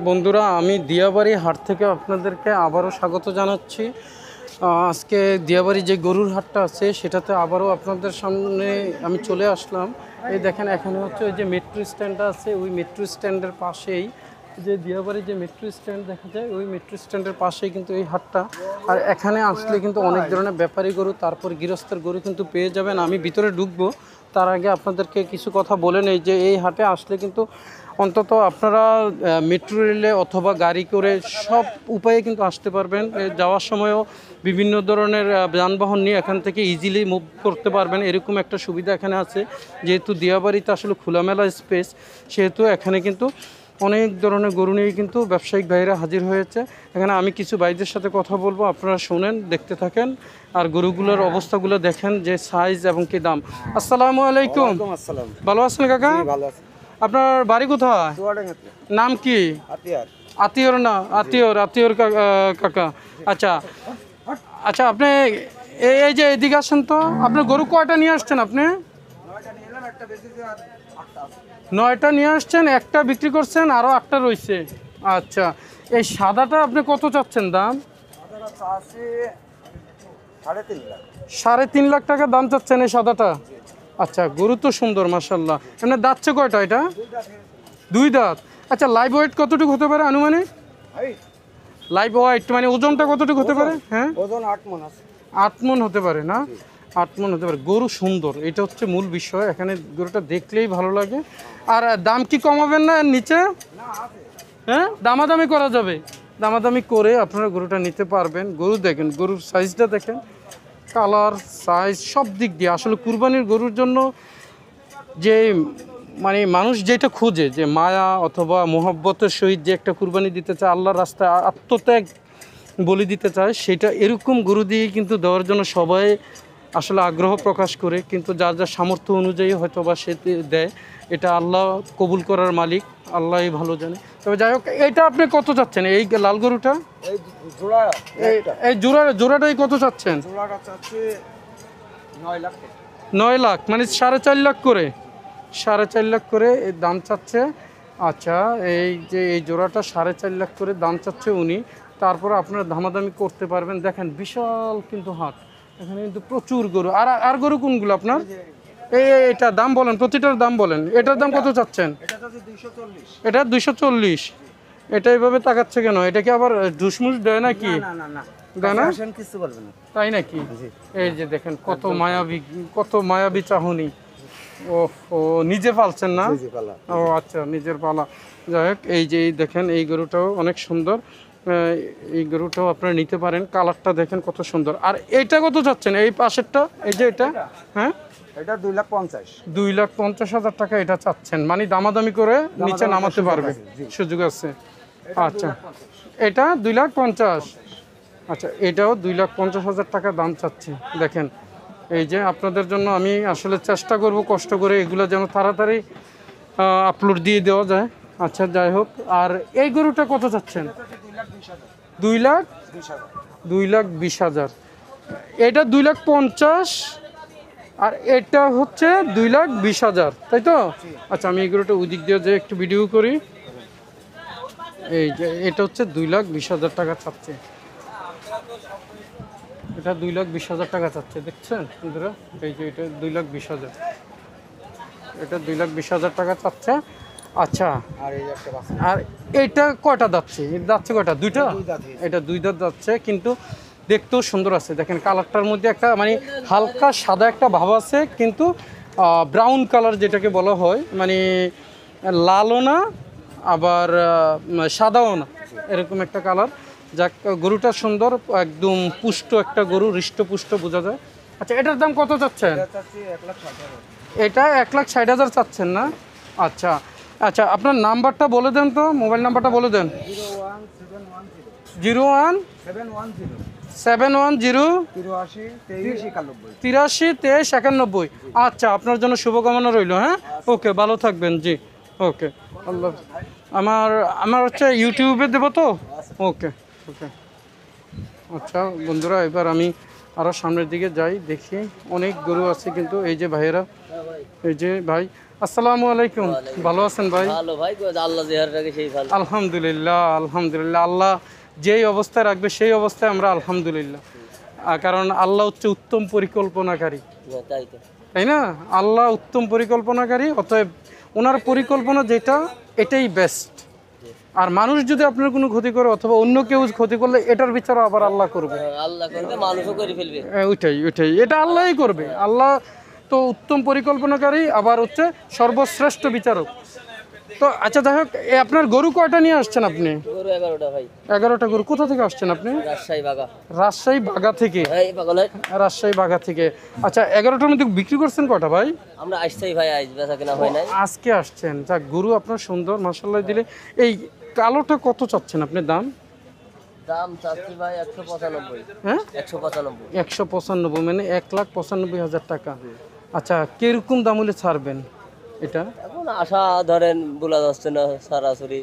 বন্ধুরা, আমি দিয়াবাড়ি হাট থেকে আপনাদেরকে আবারও স্বাগত জানাচ্ছি। আজকে দিয়াবাড়ি যে গরুর হাটটা আছে সেটাতে আবারও আপনাদের সামনে আমি চলে আসলাম। এই দেখেন, এখানে হচ্ছে ওই যে মেট্রো স্ট্যান্ডটা আছে, ওই মেট্রো স্ট্যান্ডের পাশেই যে দিয়াবাড়ি যে মেট্রো স্ট্যান্ড দেখা যায়, ওই মেট্রো স্ট্যান্ডের পাশেই কিন্তু এই হাটটা। আর এখানে আসলে কিন্তু অনেক ধরনের ব্যাপারী গরু, তারপর গৃহস্থের গরু কিন্তু পেয়ে যাবেন। আমি ভিতরে ঢুকবো তার আগে আপনাদেরকে কিছু কথা বলে নেই যে এই হাটে আসলে কিন্তু অন্তত আপনারা মেট্রো রেলে অথবা গাড়ি করে সব উপায়ে কিন্তু আসতে পারবেন। যাওয়ার সময়ও বিভিন্ন ধরনের যানবাহন নিয়ে এখান থেকে ইজিলি মুভ করতে পারবেন, এরকম একটা সুবিধা এখানে আছে। যেহেতু দিয়াবাড়িতে আসলে খোলামেলা স্পেস, সেহেতু এখানে কিন্তু অনেক ধরনের গরু নিয়ে কিন্তু ব্যবসায়িক ভাইরা হাজির হয়েছে। এখানে আমি কিছু ভাইদের সাথে কথা বলবো, আপনারা শোনেন, দেখতে থাকেন আর গরুগুলোর অবস্থাগুলো দেখেন যে সাইজ এবং কি দাম। আসসালামু আলাইকুম। ভালো আছেন কাকা? আপনার বাড়ি কোথায়? নাম কি? আতিয়র না? আতিয়র কাকা। আচ্ছা আচ্ছা, আপনি এই যে এদিকে আসেন তো। আপনার গরু কয়টা নিয়ে আসছেন? আপনি 9টা নিয়ে আসছেন, একটা বিক্রি করছেন, আরও 8টা রয়েছে। আচ্ছা, এই সাদাটা আপনি কত চাচ্ছেন দাম? 3.5 লাখ টাকা দাম চাচ্ছেন এই সাদাটা? আচ্ছা, গরু তো সুন্দর মাশাআল্লাহ। এমনি দাঁতছে কয়টা এটা? 2 দাঁত। আচ্ছা, লাইভ ওয়েট কতটুকু হতে পারে আনুমানিক? লাইভ ওয়েট মানে ওজনটা কতটুকু হতে পারে? হ্যাঁ, ওজন 8 মণ আছে। 8 মণ হতে পারে না? 8 মণ হতে পারে। গরু সুন্দর, এটা হচ্ছে মূল বিষয়। এখানে গরুটা দেখলেই ভালো লাগে। আর দাম কি কমাবেন না এর নিচে? হ্যাঁ, দামাদামি করা যাবে। দামাদামি করে আপনারা গরুটা নিতে পারবেন। গরু দেখেন, গরুর সাইজটা দেখেন, কালার, সাইজ সব দিক দিয়ে আসলে কুরবানির গরুর জন্য যে মানে মানুষ যেটা খোঁজে, যে মায়া অথবা মোহাব্বতের সহিত যে একটা কুরবানি দিতে চায়, আল্লাহর রাস্তায় আত্মত্যাগ বলি দিতে চায়, সেটা এরকম গরু দিয়ে কিন্তু দেওয়ার জন্য সবাই আসলে আগ্রহ প্রকাশ করে। কিন্তু যার যার সামর্থ্য অনুযায়ী হয়তো বা সে দেয়, এটা আল্লাহ কবুল করার মালিক, আল্লাহই ভালো জানে। তবে যাই হোক, এইটা আপনি কত চাচ্ছেন এই লাল গরুটা? এই জোড়াটাই কত চাচ্ছেন? 9 লাখ, মানে 4.5 লাখ করে। 4.5 লাখ করে এই দাম চাচ্ছে। আচ্ছা, এই যে এই জোড়াটা 4.5 লাখ করে দাম চাচ্ছে উনি। তারপরে আপনারা দামাদামি করতে পারবেন। দেখেন, বিশাল কিন্তু হাট, এখানে কিন্তু প্রচুর গরু। আর গরু কোনগুলো আপনার? এটা দাম বলেন, প্রতিটার দাম বলেন। এটার দাম কত চাচ্ছেন? এটা 240। এটা এইভাবে তাকাচ্ছে কেন? এটা কি আবার ঢুসমুস দেয় নাকি? দেয় না? তাই নাকি? এই যে দেখেন, কত মায়াবী চাহনি। ও নিজে পালছেন না? ও আচ্ছা, নিজের পালা। যাই হোক, এই যে দেখেন, এই গরুটাও অনেক সুন্দর। এই গরুটাও আপনারা নিতে পারেন। কালারটা দেখেন কত সুন্দর। আর এইটা কত চাচ্ছেন এই পাশেরটা? এই যে এটা, হ্যাঁ, এটা 2,50,000। 2,50,000 টাকা এটা চাচ্ছেন, মানে দামাদামি করে নিচে নামাতে পারবে, সুযোগ আছে। আচ্ছা, এটা 2,50,000। আচ্ছা, এটাও 2,50,000 টাকা দাম চাচ্ছে। দেখেন, এই যে আপনাদের জন্য আমি আসলে চেষ্টা করব কষ্ট করে এগুলো যেন তাড়াতাড়ি আপলোড দিয়ে দেওয়া যায়। আচ্ছা, যাই হোক, আর এই গরুটা কত চাচ্ছেন? 2,20,000। এটা 2,50,000 আর এটা হচ্ছে 2,20,000, তাই তো? আচ্ছা, আমি এই গরুটা ওই দিক দিয়ে যে একটু ভিডিও করি। এই যে এটা হচ্ছে 2,20,000 টাকা চাচ্ছে। এটা 2,20,000 টাকা চাচ্ছে, দেখছেন বন্ধুরা? এই যে এটা 2,20,000, এটা 2,20,000 টাকা চাচ্ছে। আচ্ছা, আর এটা কয়টা যাচ্ছে? যাচ্ছে কয়টা? 2টা। এটা 2 দাঁত যাচ্ছে, কিন্তু দেখতেও সুন্দর আছে। দেখেন, কালারটার মধ্যে একটা মানে হালকা সাদা একটা ভাব আছে, কিন্তু ব্রাউন কালার যেটাকে বলা হয়, মানে লালও না আবার সাদাও না, এরকম একটা কালার। যাক, গরুটা সুন্দর, একদম পুষ্ট একটা গরু, হৃষ্টপুষ্ট বোঝা যায়। আচ্ছা, এটার দাম কত চাচ্ছেন? এটা 1,60,000 চাচ্ছেন না? আচ্ছা আচ্ছা, আপনার নাম্বারটা বলে দেন তো, মোবাইল নাম্বারটা বলে দেন। 01710 83 23 91। আচ্ছা, আপনার জন্য শুভকামনা রইল। হ্যাঁ, ওকে, ভালো থাকবেন। জি, ওকে, আল্লাহ। আমার হচ্ছে ইউটিউবে দেবো তো। ওকে ওকে। আচ্ছা বন্ধুরা, এবার আমি আরও সামনের দিকে যাই, দেখি অনেক গরু আছে কিন্তু। এই যে ভাইয়েরা, এই যে ভাই, আসসালামু আলাইকুম, ভালো আছেন ভাই? ভালো ভাই, আল্লাহ জেহার রাখে সেই ভালো। আলহামদুলিল্লাহ, আলহামদুলিল্লাহ। আল্লাহ যেই অবস্থায় রাখবে সেই অবস্থায় আমরা আলহামদুলিল্লাহ। কারণ আল্লাহ হচ্ছে উত্তম পরিকল্পনাকারী, তাই তো। তাই না? আল্লাহ উত্তম পরিকল্পনাকারী, অতএব ওনার পরিকল্পনা যেটা এটাই বেস্ট। আর মানুষ যদি আপনার কোনো ক্ষতি করে অথবা অন্য কেউ ক্ষতি করলে এটার বিচার আবার আল্লাহ করবে। আল্লাহ করবে, মানুষও করে ফেলবে। ওইটাই ওইটাই, এটা আল্লাহই করবে। আল্লাহ তো উত্তম পরিকল্পনাকারী, আবার হচ্ছে সর্বশ্রেষ্ঠ বিচারক। তো আচ্ছা, যাই হোক, আপনার গরু কয়টা নিয়ে আসছেন আপনি? গরু 11টা ভাই। 11টা গরু। কোথা থেকে আসছেন আপনি? রাজশাহী বাগা। রাজশাহী বাগা থেকে? এই পাগল, রাজশাহী বাগা থেকে। আচ্ছা, 11টার মধ্যে বিক্রি করছেন কয়টা ভাই? আমরা আসতেই ভাই, আজ বেচা কেনা হয় নাই। আজকে আসছেন। যাক, গরু আপনার সুন্দর মাশাআল্লাহ দিলে। এই কালোটা কত চাচ্ছেন আপনি দাম? দাম চাচ্ছি ভাই 195। হ্যাঁ, 195। 195, মানে 1,95,000 টাকা। আচ্ছা, কিরকম দাম হলে ছাড়বেন এটা? এখন আশা ধরেন বলা যাচ্ছে না সরাসরি,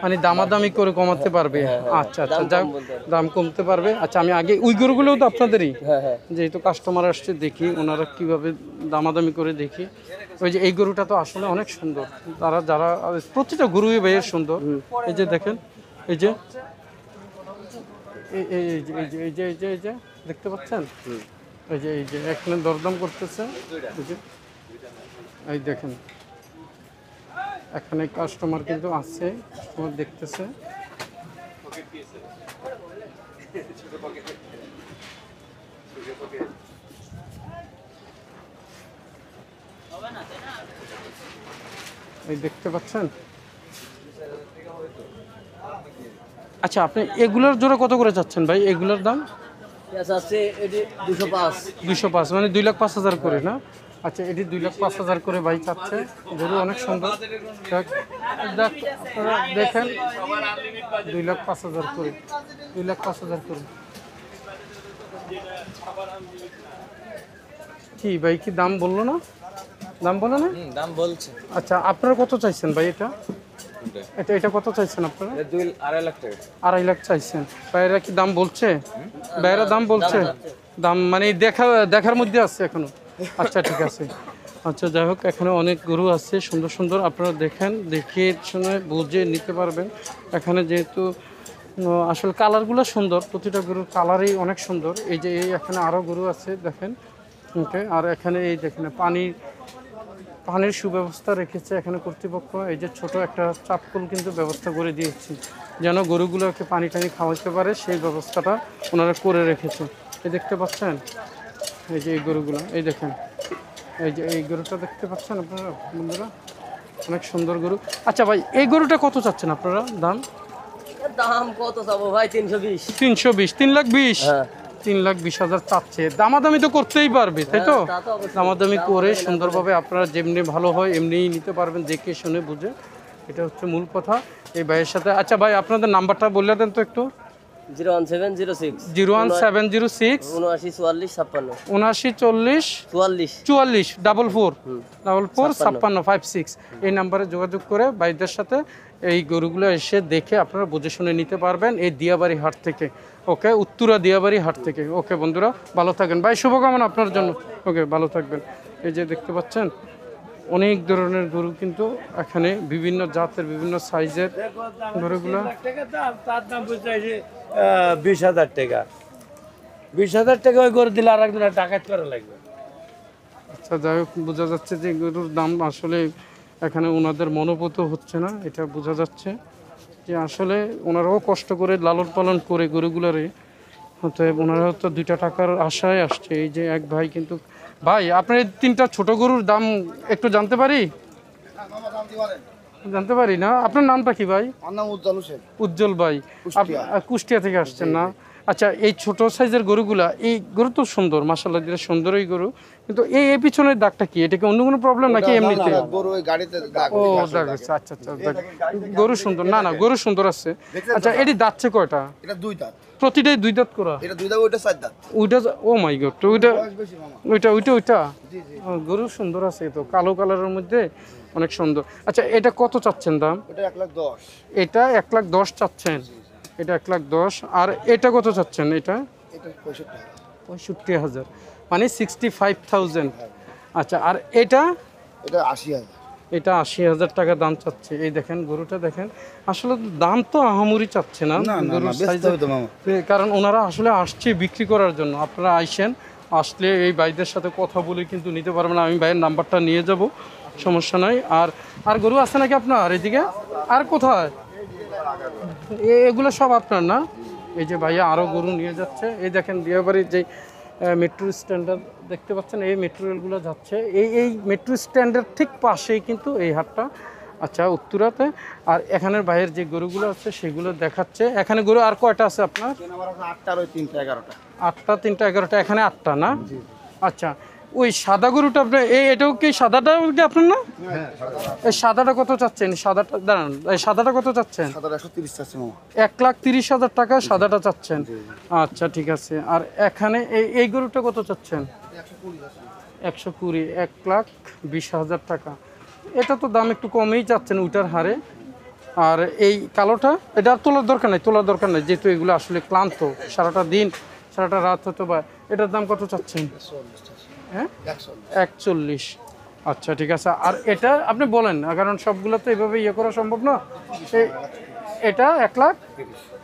মানে দামাদামি করে কমাতে পারবে? আচ্ছা আচ্ছা, যাক, দাম কমতে পারবে। আচ্ছা, আমি আগে ওই গরুগুলোও তো আপনাদেরই, হ্যাঁ। যেহেতু কাস্টমার আসছে দেখি ওনারা কিভাবে দামাদামি করে দেখি। ওই যে এই গরুটা তো আসলে অনেক সুন্দর। যারা প্রতিটা গরুই বেশ সুন্দর। এই যে দেখেন, এই যে এই যে দেখতে পাচ্ছেন, এই যে এখানে দরদাম করতেছে। এই দেখেন, এখানে কাস্টমার কিন্তু আছে, কাস্টমার দেখতেছে। এই দেখতে পাচ্ছেন। আচ্ছা, আপনি এগুলোর জোড়া কত করে চাচ্ছেন ভাই? এগুলোর দাম আছে এটি 205। 205, মানে 2,05,000 করে না? আচ্ছা, এটি 2,05,000 করে ভাই চাচ্ছে। গরু অনেক সুন্দর। আপনারা দেখেন, 2,05,000 করে, 2,05,000 করে। কি ভাই, কি দাম বললো না? দাম বলো না? দাম বলছে। আচ্ছা, আপনারা কত চাইছেন ভাই? এটা কত চাইছেন আপনারা? 2.5 লাখ টাকা। 2.5 লাখ চাইছেন। ভাইরা কি দাম বলছে? ভাইরা দাম বলছে? দাম মানে দেখার মধ্যে আছে এখনো। আচ্ছা, ঠিক আছে। আচ্ছা, যাই হোক, এখানে অনেক গরু আছে সুন্দর সুন্দর। আপনারা দেখেন, দেখে শুনে বুঝে নিতে পারবেন। এখানে যেহেতু আসলে কালারগুলো সুন্দর, প্রতিটা গরুর কালারই অনেক সুন্দর। এই যে এখানে আরও গরু আছে দেখেন। ওকে, আর এখানে এই দেখেন পানির সুব্যবস্থা রেখেছে এখানে কর্তৃপক্ষ। এই যে ছোট একটা চাপকল কিন্তু ব্যবস্থা করে দিয়েছি, যেন গরুগুলোকে পানি টানি খাওয়াতে পারে, সেই ব্যবস্থাটা ওনারা করে রেখেছে। এই দেখতে পাচ্ছেন, এই যে এই গরুগুলো, এই দেখেন, এই যে এই গরুটা দেখতে পাচ্ছেন আপনারা বন্ধুরা, অনেক সুন্দর গরু। আচ্ছা ভাই, এই গরুটা কত চাচ্ছেন আপনারা দাম? দাম কত চাবো ভাই? 320। 320, 3,20,000। হ্যাঁ, 3,20,000 চাচ্ছে। দামাদামি তো করতেই পারবে, তাই তো? তা তো অবশ্যই। দামাদামি করে সুন্দরভাবে আপনারা যেমনি ভালো হয় এমনিই নিতে পারবেন, দেখে শুনে বুঝে। এটা হচ্ছে মূল কথা এই ভাইয়ের সাথে। আচ্ছা ভাই, আপনাদের নাম্বারটা বলে দেন তো একটু। 01706 01706 794456 7940 44 44 56 56। এই নাম্বারে যোগাযোগ করে ভাইদের সাথে এই গরুগুলো এসে দেখে আপনারা বুঝে শুনে নিতে পারবেন এই দিয়াবাড়ি হাট থেকে। ওকে, উত্তরা দিয়াবাড়ি হাট থেকে। ওকে বন্ধুরা, ভালো থাকবেন ভাই, শুভকামনা আপনার জন্য। ওকে, ভালো থাকবেন। এই যে দেখতে পাচ্ছেন অনেক ধরনের গরু কিন্তু এখানে, বিভিন্ন জাতের বিভিন্ন সাইজের গরুগুলো। তার দাম বুঝতে 20,000 টাকা। 20,000 টাকা ওই গরু দিলে আর একদিন ডাকাত করা লাগবে। আচ্ছা, যাই হোক, বোঝা যাচ্ছে যে গরুর দাম আসলে এখানে ওনাদের মনোভূত হচ্ছে না, এটা বোঝা যাচ্ছে যে আসলে ওনারাও কষ্ট করে লালন পালন করে গরুগুলোরে, অতএব ওনারা তো 2টা টাকার আশায় আসছে। এই যে এক ভাই কিন্তু, ভাই আপনার এই 3টা ছোট গরুর দাম একটু জানতে পারি? জানতে পারি না। আপনার নামটা কি ভাই? আমার নাম উজ্জ্বল হোসেন। উজ্জ্বল ভাই, কুষ্টিয়া থেকে আসছেন না? আচ্ছা, এই ছোট সাইজের গরুগুলা, এই গরু তো সুন্দর মাশাআল্লাহ, দিলে সুন্দরই গরু, কিন্তু এই পিছনের দাগটা কি? এটা কি অন্য কোনো প্রবলেম নাকি এমনিতে? গরু ওই গাড়িতে ও, দাগ আছে। আচ্ছা আচ্ছা, গরু সুন্দর। না, গরু সুন্দর আছে। আচ্ছা, এটি দাঁতছে কয়টা? এটা 2 দাঁত। প্রতিটাই 2 দাঁত করা? এটা 2 দাঁত, ওইটা 4 দাঁত। ওইটা, ও মাই গড, ওইটা বেশি মামা। ওইটা জি জি। গরু সুন্দর আছে তো, কালো কালারের মধ্যে অনেক সুন্দর। আচ্ছা, এটা কত চাচ্ছেন দাম? ওটা 1,10,000। এটা 1,10,000 চাচ্ছেন? এটা 1,10,000। আর এটা কত চাচ্ছেন? এটা এটা 65,000। 65,000, মানে 65,000। আচ্ছা, আর এটা এটা 80,000। এটা 80,000 টাকা দাম চাচ্ছে। এই দেখেন গরুটা দেখেন, আসলে দাম তো আহামরি চাচ্ছে না গরুর সাইজে, কারণ ওনারা আসলে আসছে বিক্রি করার জন্য। আপনারা আইসেন, আসলে এই ভাইদের সাথে কথা বলে কিন্তু নিতে পারবেন। আমি ভাইয়ের নাম্বারটা নিয়ে যাব, সমস্যা নাই। আর গরু আছে নাকি আপনার এদিকে? আর কোথায়? এগুলো সব আপনার না? এই যে ভাইয়া আরও গরু নিয়ে যাচ্ছে। এই দেখেন দিয়াবাড়ির যে মেট্রো স্ট্যান্ডার দেখতে পাচ্ছেন, এই মেট্রো রেলগুলো যাচ্ছে এই মেট্রো স্ট্যান্ডের ঠিক পাশেই কিন্তু এই হাটটা। আচ্ছা, উত্তরাতে। আর এখানের বাইরের যে গরুগুলো আছে সেগুলো দেখাচ্ছে। এখানে গরু আর কয়টা আছে আপনার? 8টার ওই 3টা 11টা। 8টা, 3টা, 11টা, এখানে 8টা না? আচ্ছা, ওই সাদা গরুটা আপনার, এটাও কি সাদাটাও কি আপনার না? এই সাদাটা কত চাচ্ছেন? সাদাটা দাঁড়ান, এই সাদাটা কত চাচ্ছেন? 130 চাচ্ছে মামা। 1,30,000 টাকা সাদাটা চাচ্ছেন। আচ্ছা, ঠিক আছে। আর এখানে এই গরুটা কত চাচ্ছেন? 120, 1,20,000 টাকা। এটা তো দাম একটু কমেই চাচ্ছেন ওইটার হারে। আর এই কালোটা, এটা আর তোলার দরকার নেই, যেহেতু এগুলো আসলে ক্লান্ত, সারাটা দিন সারাটা রাত হতো। বা এটার দাম কত চাচ্ছেন? হ্যাঁ, 41। আচ্ছা, ঠিক আছে। আর এটা আপনি বলেন, কারণ সবগুলো তো এইভাবে ইয়ে করা সম্ভব না। এটা 1 লাখ,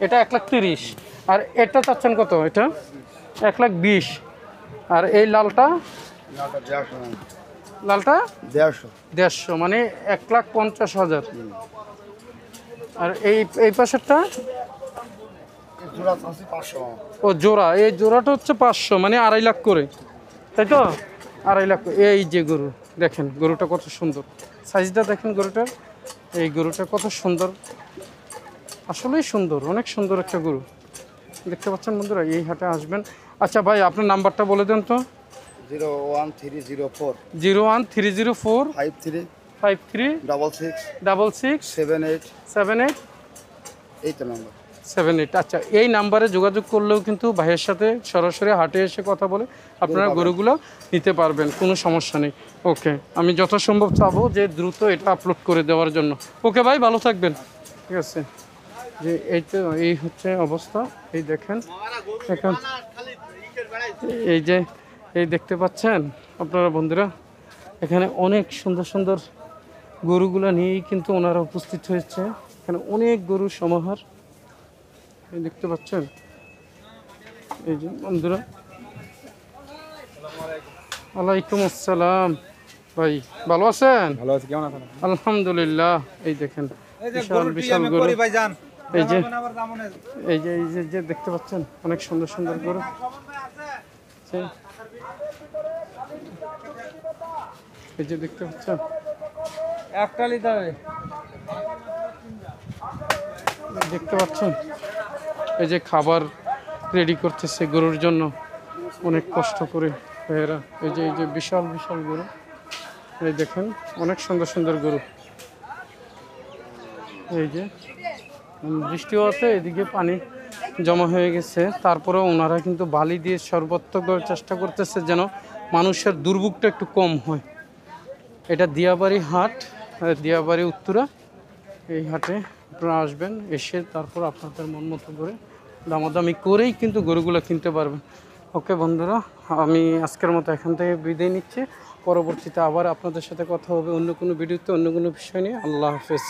এটা 1,30,000। আর এটা চাচ্ছেন কত? এটা 1,20,000। আর এই লালটা? লালটা 150, মানে 1,50,000। আর এই পাশেরটা? ও জোড়া, এই জোড়াটা হচ্ছে 500, মানে 2.5 লাখ করে, তাই তো? 2.5 লাখ। এই যে গরু দেখেন, গরুটা কত সুন্দর, সাইজটা দেখেন গরুটার। এই গরুটা কত সুন্দর, আসলেই সুন্দর, অনেক সুন্দর একটা গরু। দেখতে পাচ্ছেন বন্ধুরা, এই হাটে আসবেন। আচ্ছা ভাই, আপনার নাম্বারটা বলে দেন তো। 01304 01304 53 53 66 66 78 78 এই তো নাম্বার। 78। আচ্ছা, এই নাম্বারে যোগাযোগ করলেও কিন্তু ভাইয়ের সাথে সরাসরি হাটে এসে কথা বলে আপনারা গরুগুলো নিতে পারবেন, কোনো সমস্যা নেই। ওকে, আমি যথাসম্ভব চাবো যে দ্রুত এটা আপলোড করে দেওয়ার জন্য। ওকে ভাই, ভালো থাকবেন। ঠিক আছে, যে এই হচ্ছে অবস্থা। এই দেখেন এখন, এই দেখতে পাচ্ছেন আপনারা বন্ধুরা, এখানে অনেক সুন্দর সুন্দর গরুগুলো নিয়েই কিন্তু ওনারা উপস্থিত হয়েছে। এখানে অনেক গরুর সমাহার, এই দেখতে পাচ্ছেন। এই যে বন্ধুরা, ওয়ালাইকুম আসসালাম। ভাই ভালো আছেন? ভালো আছি, কেমন আছেন? আলহামদুলিল্লাহ। এই দেখেন বিশাল বিশাল গরু। এই যে দেখতে পাচ্ছেন, অনেক সুন্দর সুন্দর গরু। এই যে দেখতে পাচ্ছেন, একটা নিতে হবে। দেখতে পাচ্ছেন এই যে খাবার রেডি করতেছে গরুর জন্য, অনেক কষ্ট করে ভাইয়েরা। এই যে বিশাল বিশাল গরু, এই দেখেন অনেক সুন্দর সুন্দর গরু। এই যে বৃষ্টিও আছে, এদিকে পানি জমা হয়ে গেছে, তারপরেও ওনারা কিন্তু বালি দিয়ে সর্বোত্তম চেষ্টা করতেছে যেন মানুষের দুর্ভোগটা একটু কম হয়। এটা দিয়াবাড়ি হাট, দিয়াবাড়ি উত্তরা। এই হাটে আপনারা আসবেন, এসে তারপর আপনাদের মন মতো করে দামাদামি করেই কিন্তু গরুগুলো কিনতে পারবেন। ওকে বন্ধুরা, আমি আজকের মতো এখান থেকে বিদায় নিচ্ছি। পরবর্তীতে আবার আপনাদের সাথে কথা হবে অন্য কোনো ভিডিওতে, অন্য কোনো বিষয় নিয়ে। আল্লাহ হাফেজ।